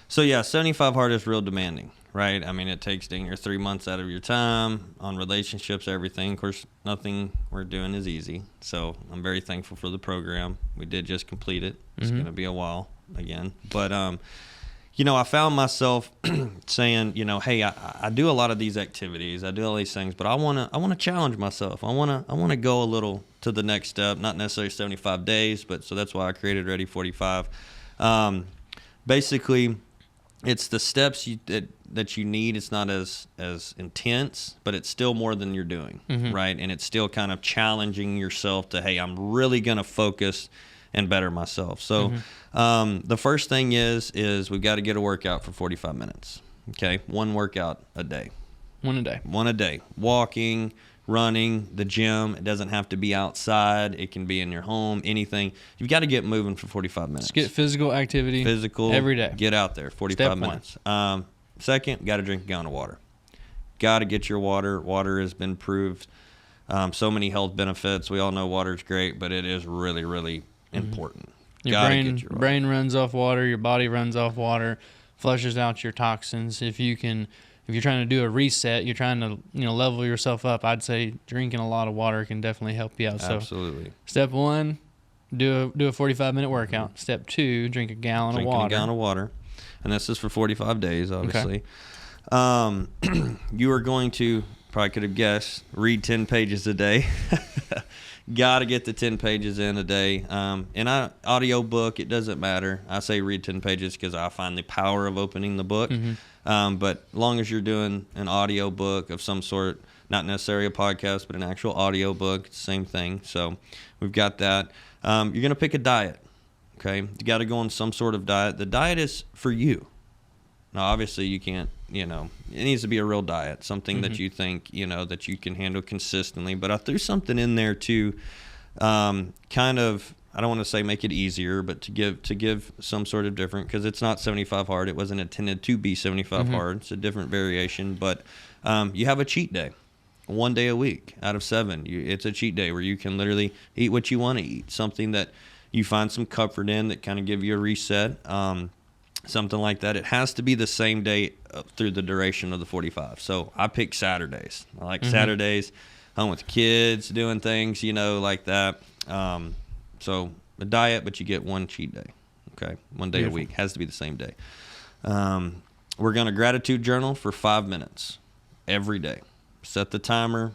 So yeah, 75 Hard is real demanding, right? I mean, it takes dang near 3 months out of your time on relationships, everything. Of course, nothing we're doing is easy. So I'm very thankful for the program. We did just complete it. It's going to be a while again. But, I found myself saying, hey, I do a lot of these activities. I do all these things, but I want to challenge myself. I want to go a little to the next step, not necessarily 75 days, but so that's why I created Ready 45. Basically, it's the steps that you need. It's not as intense, but it's still more than you're doing, right? And it's still kind of challenging yourself to, hey, I'm really going to focus and better myself. So the first thing is we've got to get a workout for 45 minutes. Okay, one workout a day. One a day. Walking, running, the gym. It doesn't have to be outside. It can be in your home, anything. You've got to get moving for 45 minutes. Just get physical activity every day. Get out there, 45 minutes. Second, got to drink a gallon of water. Got to get your water. Water has been proved so many health benefits. We all know water is great, but it is really, really important. Your brain runs off water. Your body runs off water, flushes out your toxins. If you're trying to do a reset, you're trying to level yourself up, I'd say drinking a lot of water can definitely help you out. Absolutely. So step 1, do a 45-minute workout. Step 2, drink a gallon of water. And this is for 45 days, obviously. Okay. You are going to, probably could have guessed, read 10 pages a day. Got to get the 10 pages in a day. In an audio book, it doesn't matter. I say read 10 pages because I find the power of opening the book. But as long as you're doing an audio book of some sort, not necessarily a podcast, but an actual audio book, it's the same thing. So we've got that. You're going to pick a diet. Okay, you got to go on some sort of diet. The diet is for you. Now, obviously, you can't, it needs to be a real diet, something that you think, that you can handle consistently. But I threw something in there to kind of, I don't want to say make it easier, but to give some sort of different, because it's not 75 hard. It wasn't intended to be 75 hard. It's a different variation. But you have a cheat day. 1 day a week out of 7. It's a cheat day where you can literally eat what you want to eat, something that you find some comfort in that kind of give you a reset, something like that. It has to be the same day through the duration of the 45. So I pick Saturdays. I like Saturdays, home with kids, doing things, like that. So a diet, but you get one cheat day. Okay, 1 day a week. Has to be the same day. We're going to gratitude journal for 5 minutes every day. Set the timer.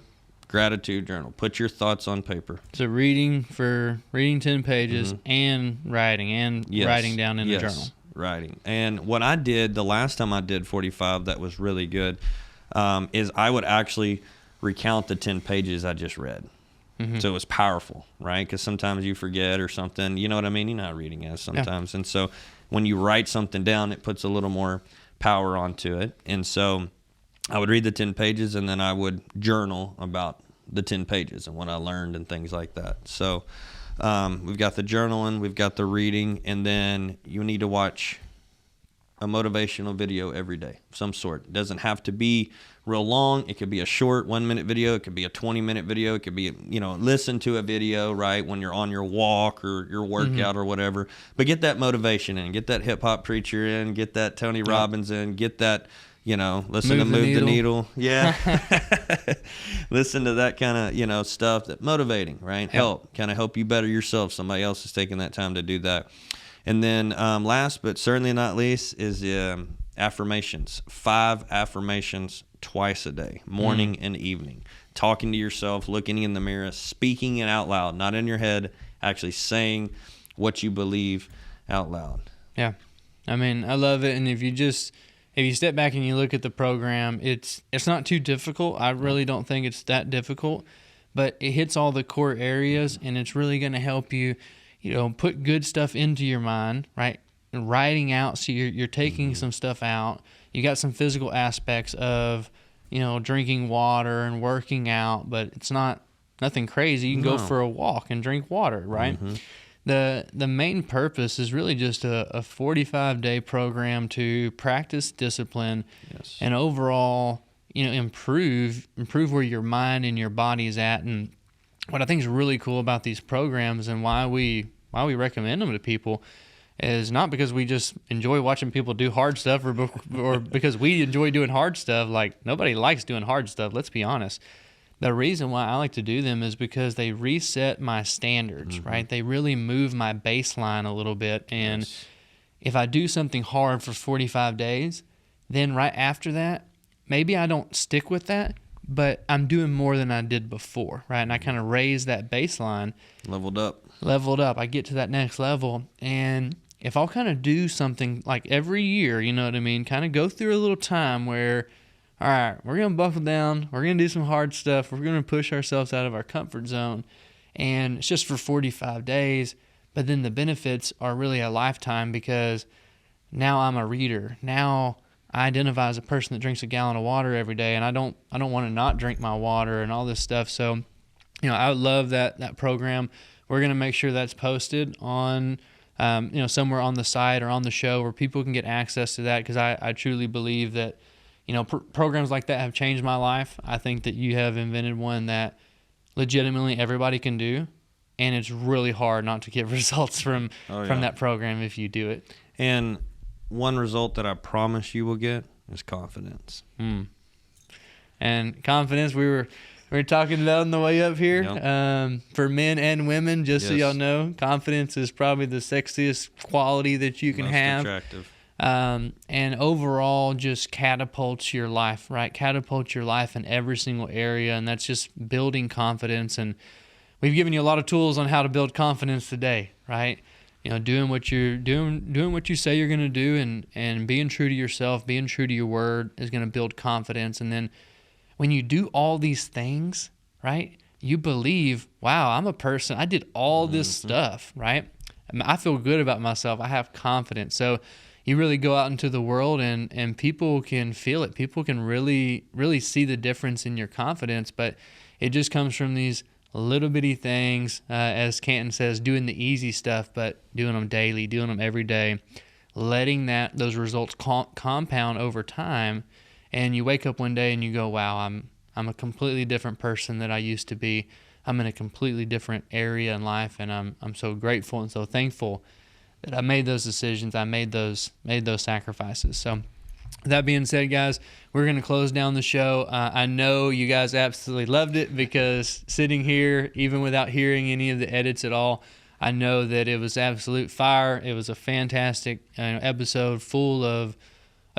Gratitude journal. Put your thoughts on paper. So reading 10 pages and writing writing down in the journal. Writing. And what I did the last time I did 45 that was really good is I would actually recount the 10 pages I just read. So it was powerful, right? Because sometimes you forget or something. You know what I mean? You're not reading as sometimes. Yeah. And so when you write something down, it puts a little more power onto it. And so I would read the 10 pages and then I would journal about the 10 pages and what I learned and things like that. So we've got the journaling, we've got the reading, and then you need to watch a motivational video every day of some sort. It doesn't have to be real long. It could be a short 1-minute video. It could be a 20-minute video. It could be, listen to a video, right, when you're on your walk or your workout or whatever. But get that motivation in. Get that hip-hop preacher in. Get that Tony Robbins in. Get that, listen to Move the Needle. Yeah. Listen to that kind of, stuff that motivating, right? Kind of help you better yourself. Somebody else is taking that time to do that. And then last but certainly not least is affirmations. 5 affirmations twice a day, morning and evening. Talking to yourself, looking in the mirror, speaking it out loud, not in your head, actually saying what you believe out loud. Yeah. I mean, I love it. And if you step back and you look at the program, it's not too difficult. I really don't think it's that difficult, but it hits all the core areas and it's really going to help you, put good stuff into your mind, right? And writing out, so you're taking some stuff out. You got some physical aspects of, drinking water and working out, but it's nothing crazy. You can go for a walk and drink water, right? The main purpose is really just a 45-day program to practice discipline and overall, improve where your mind and your body is at. And what I think is really cool about these programs and why we recommend them to people is not because we just enjoy watching people do hard stuff or because we enjoy doing hard stuff. Like, nobody likes doing hard stuff, let's be honest. The reason why I like to do them is because they reset my standards, right? They really move my baseline a little bit. And if I do something hard for 45 days, then right after that, maybe I don't stick with that, but I'm doing more than I did before, right? And I kind of raise that baseline. Leveled up. I get to that next level, and if I'll kind of do something like every year, you know what I mean, kind of go through a little time where, all right, we're going to buckle down, we're going to do some hard stuff, we're going to push ourselves out of our comfort zone, and it's just for 45 days, but then the benefits are really a lifetime, because now I'm a reader. Now I identify as a person that drinks a gallon of water every day, and I don't want to not drink my water and all this stuff. So, I would love that program. We're going to make sure that's posted on, somewhere on the site or on the show where people can get access to that, because I truly believe that, programs like that have changed my life. I think that you have invented one that legitimately everybody can do, and it's really hard not to get results from that program if you do it. And one result that I promise you will get is confidence. And confidence, we were talking about on the way up here. Yep. For men and women, just so Yes. y'all know, confidence is probably the sexiest quality that you can Most have. attractive. And overall just catapults your life, right? Catapults your life in every single area, and that's just building confidence. And we've given you a lot of tools on how to build confidence today, right? Doing what you say you're going to do, and being true to yourself, being true to your word is going to build confidence. And then when you do all these things, right, you believe, wow, I'm a person, I did all this stuff, right? I feel good about myself. I have confidence. So you really go out into the world, and people can feel it. People can really, really see the difference in your confidence, but it just comes from these little bitty things, as Canton says, doing the easy stuff, but doing them daily, doing them every day, letting those results compound over time. And you wake up one day and you go, wow, I'm a completely different person than I used to be. I'm in a completely different area in life, and I'm so grateful and so thankful that I made those decisions. I made those sacrifices. So that being said, guys, we're going to close down the show. I know you guys absolutely loved it, because sitting here, even without hearing any of the edits at all, I know that it was absolute fire. It was a fantastic episode full of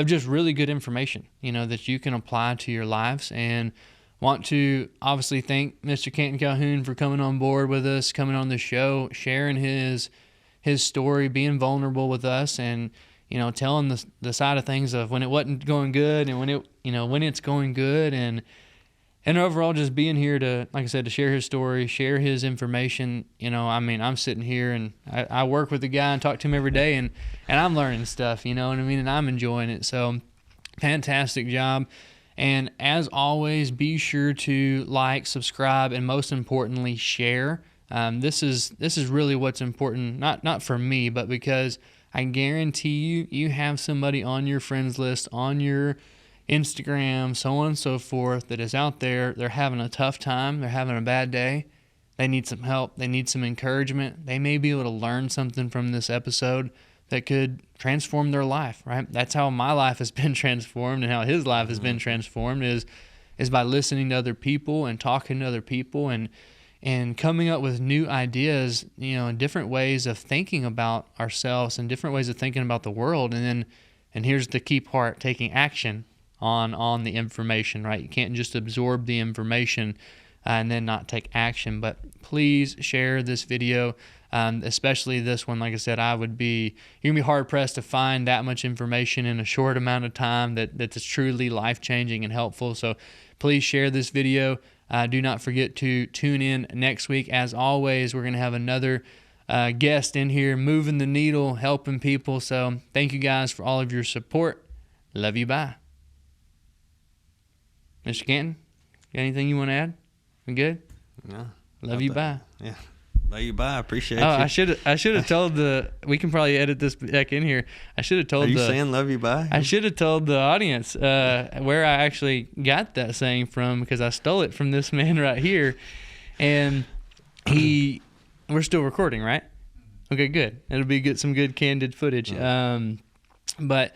just really good information, that you can apply to your lives. And want to obviously thank Mr. Canton Calhoun for coming on board with us, coming on the show, sharing his story, being vulnerable with us, and telling the side of things of when it wasn't going good, and when it's going good, and overall just being here to, like I said, to share his story, share his information. I'm sitting here and I work with the guy and talk to him every day, and I'm learning stuff, and I'm enjoying it. So fantastic job. And as always, be sure to like, subscribe, and most importantly, share. This is really what's important, not for me, but because I guarantee you have somebody on your friends list, on your Instagram, so on and so forth, that is out there. They're having a tough time. They're having a bad day. They need some help. They need some encouragement. They may be able to learn something from this episode that could transform their life, right? That's how my life has been transformed, and how his life has been transformed is by listening to other people and talking to other people, and coming up with new ideas, and different ways of thinking about ourselves, and different ways of thinking about the world. And here's the key part: taking action on the information, right? You can't just absorb the information and then not take action. But please share this video, especially this one. Like I said, you're gonna be hard pressed to find that much information in a short amount of time that's truly life-changing and helpful. So please share this video. Do not forget to tune in next week. As always, we're going to have another guest in here, moving the needle, helping people. So thank you guys for all of your support. Love you. Bye. Mr. Canton, got anything you want to add? We good? No. Love you. Bye. Yeah. Love you. Bye. I appreciate you. I should have told we can probably edit this back in here. I should have told Are you saying love you. Bye? I should have told the audience where I actually got that saying from, because I stole it from this man right here. And we're still recording, right? Okay, good. It'll be some good candid footage. But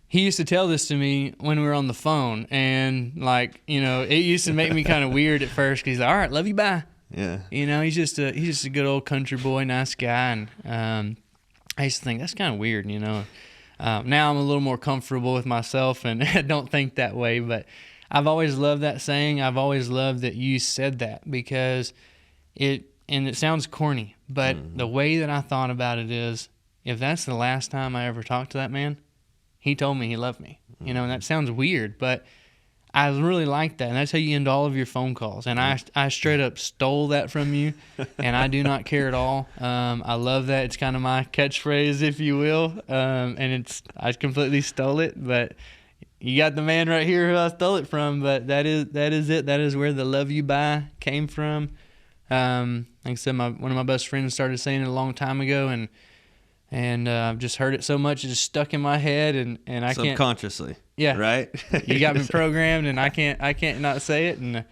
he used to tell this to me when we were on the phone, and it used to make me kind of weird at first, because he's like, all right, love you, bye. Yeah. He's just a good old country boy, nice guy. And I used to think that's kind of weird, Now I'm a little more comfortable with myself, and I don't think that way, but I've always loved that saying. I've always loved that you said that, because it sounds corny, but the way that I thought about it is, if that's the last time I ever talked to that man, he told me he loved me. You know, and that sounds weird, but I really like that. And that's how you end all of your phone calls. And I straight up stole that from you, and I do not care at all. I love that. It's kind of my catchphrase, if you will. And I completely stole it, but you got the man right here who I stole it from. But that is it. That is where the love you by came from. Like I said, one of my best friends started saying it a long time ago, and I've just heard it so much, it just stuck in my head, and I can't subconsciously. Yeah. Right? You got me programmed, and I can't not say it. And,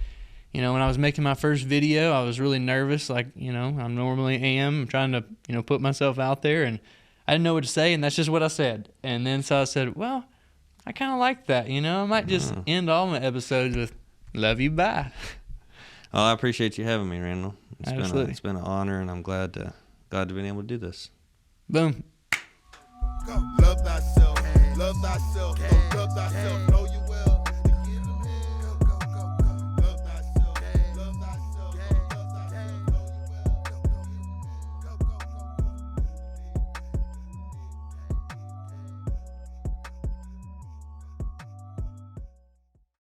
you know, when I was making my first video, I was really nervous, like, you know, I normally am. I'm trying to, you know, put myself out there, and I didn't know what to say, and that's just what I said. And then so I said, well, I kind of like that, you know. I might just end all my episodes with love you, bye. Well, I appreciate you having me, Randall. Absolutely. It's been an honor, and I'm glad to be able to do this. Boom. Go. Love thyself, love thyself, love thyself.